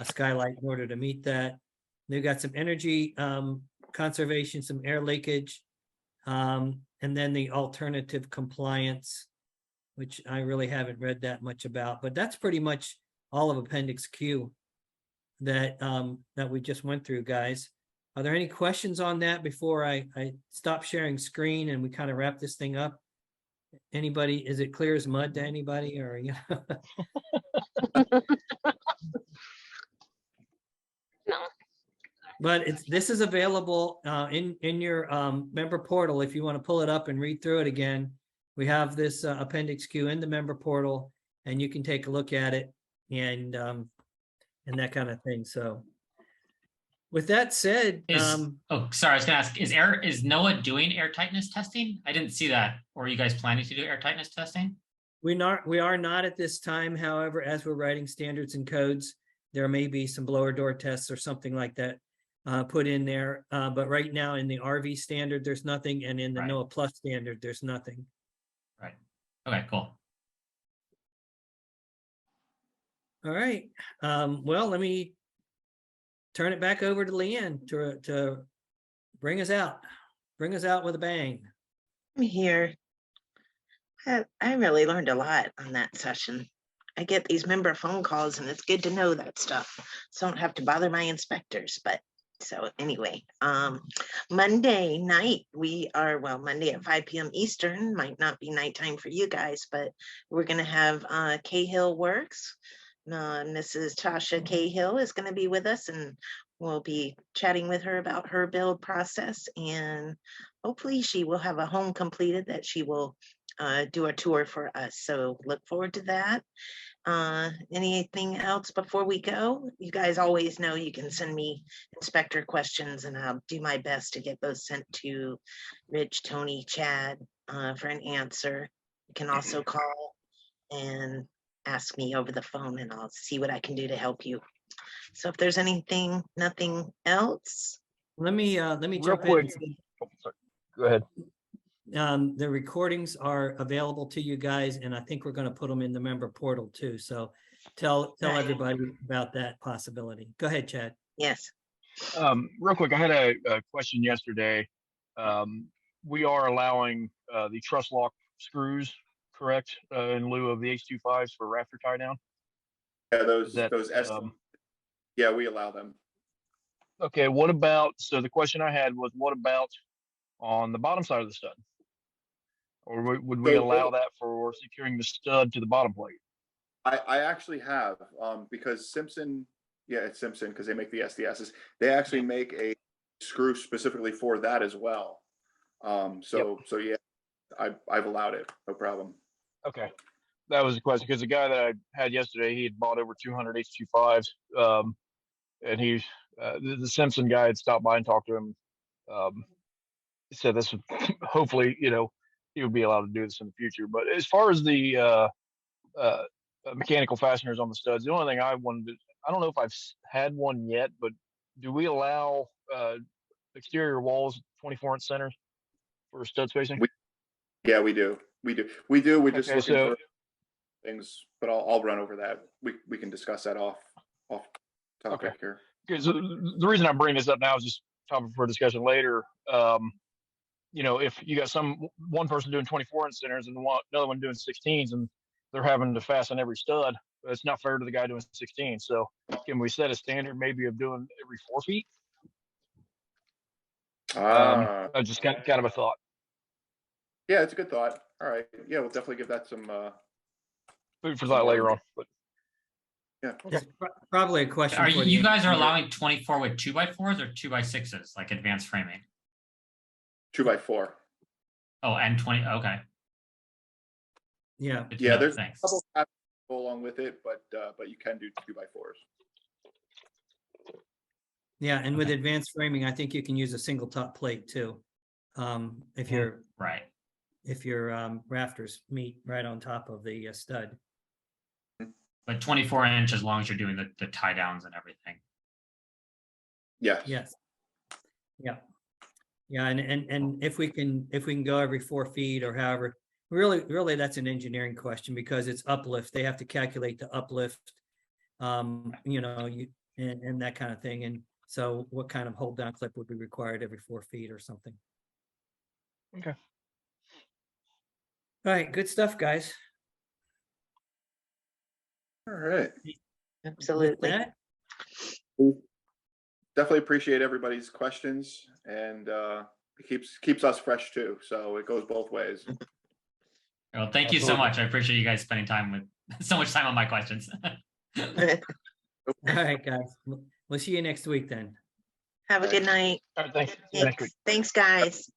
a skylight in order to meet that. They've got some energy conservation, some air leakage, and then the alternative compliance, which I really haven't read that much about, but that's pretty much all of Appendix Q that we just went through, guys. Are there any questions on that before I stop sharing screen and we kind of wrap this thing up? Anybody, is it clear as mud to anybody, or No. But this is available in your member portal. If you want to pull it up and read through it again, we have this Appendix Q in the member portal, and you can take a look at it and that kind of thing. So with that said, oh, sorry, I was gonna ask, is NOAA doing air tightness testing? I didn't see that. Or are you guys planning to do air tightness testing? we are not at this time. However, as we're writing standards and codes, there may be some blower door tests or something like that put in there. But right now in the RV standard, there's nothing. And in the Right. NOAA Plus standard, there's nothing. Right. Okay, cool. All right. Well, let me turn it back over to Leanne to bring us out with a bang. I'm here. I really learned a lot on that session. I get these member phone calls, and it's good to know that stuff, so I don't have to bother my inspectors, but So anyway, Monday night, Monday at 5 p.m. Eastern, might not be nighttime for you guys, but we're gonna have Cahill Works. Mrs. Tasha Cahill is gonna be with us, and we'll be chatting with her about her build process, and hopefully she will have a home completed that she will do a tour for us. So look forward to that. Anything else before we go? You guys always know you can send me inspector questions, and I'll do my best to get those sent to Rich, Tony, Chad for an answer. You can also call and ask me over the phone, and I'll see what I can do to help you. So if there's nothing else. Let me Real jump in. quick. Oh, sorry. Go ahead. The recordings are available to you guys, and I think we're going to put them in the member portal too. So tell Right. everybody about that possibility. Go ahead, Chad. Yes. Real quick, I had a question yesterday. We are allowing the truss lock screws, correct, in lieu of the H25s for rafter tie down. Yeah, yeah, we allow them. Okay, what about, so the question I had was, what about on the bottom side of the stud? Or would we allow that for securing the stud to the bottom plate? I actually have, because Simpson, yeah, it's Simpson, because they make the SDSs. They actually make a screw specifically for that as well. So yeah, I've allowed it, no problem. Okay, that was the question, because the guy that I had yesterday, he had bought over 200 H25s, and the Simpson guy had stopped by and talked to him. He said this would hopefully, he would be allowed to do this in the future. But as far as the mechanical fasteners on the studs, the only thing I don't know if I've had one yet, but do we allow exterior walls 24-inch centers for stud spacing? Yeah, we do. We do. We're just Okay, looking so- for things, but I'll run over that. We can discuss that off topic here. Because the reason I bring this up now is just topic for discussion later. If you got one person doing 24-inch centers and another one doing 16s, and they're having to fasten every stud, it's not fair to the guy doing 16. So can we set a standard maybe of doing every 4 feet? Just kind of a thought. Yeah, it's a good thought. All right. Yeah, we'll definitely give that some Food for thought later on. But It's probably a question. Are for you the guys are engineer. allowing 24 with 2x4s or 2x6s, like advanced framing? 2x4. Oh, and 20. Okay. Yeah, Good to Yeah, know, there's thanks. a couple of go along with it, but you can do 2x4s. yeah, and with Okay. advanced framing, I think you can use a single top plate too. If Right. your rafters meet right on top of the stud. But 24-inch as long as you're doing the tie downs and everything. Yes. Yes. Yeah. Yeah, and if we can go every 4 feet or however, really that's an engineering question because it's uplift. They have to calculate the uplift, and that kind of thing. And so what kind of hold down clip would be required every 4 feet or something? Okay. All right, good stuff, guys. All right. With Absolutely. that, Definitely appreciate everybody's questions, and it keeps us fresh too. So it goes both ways. Well, thank you so Absolutely. much. I appreciate you guys spending time with so much time on my questions. all right, guys. We'll see you next week then. Have a good night. All right, thanks. See you next week. Thanks, guys.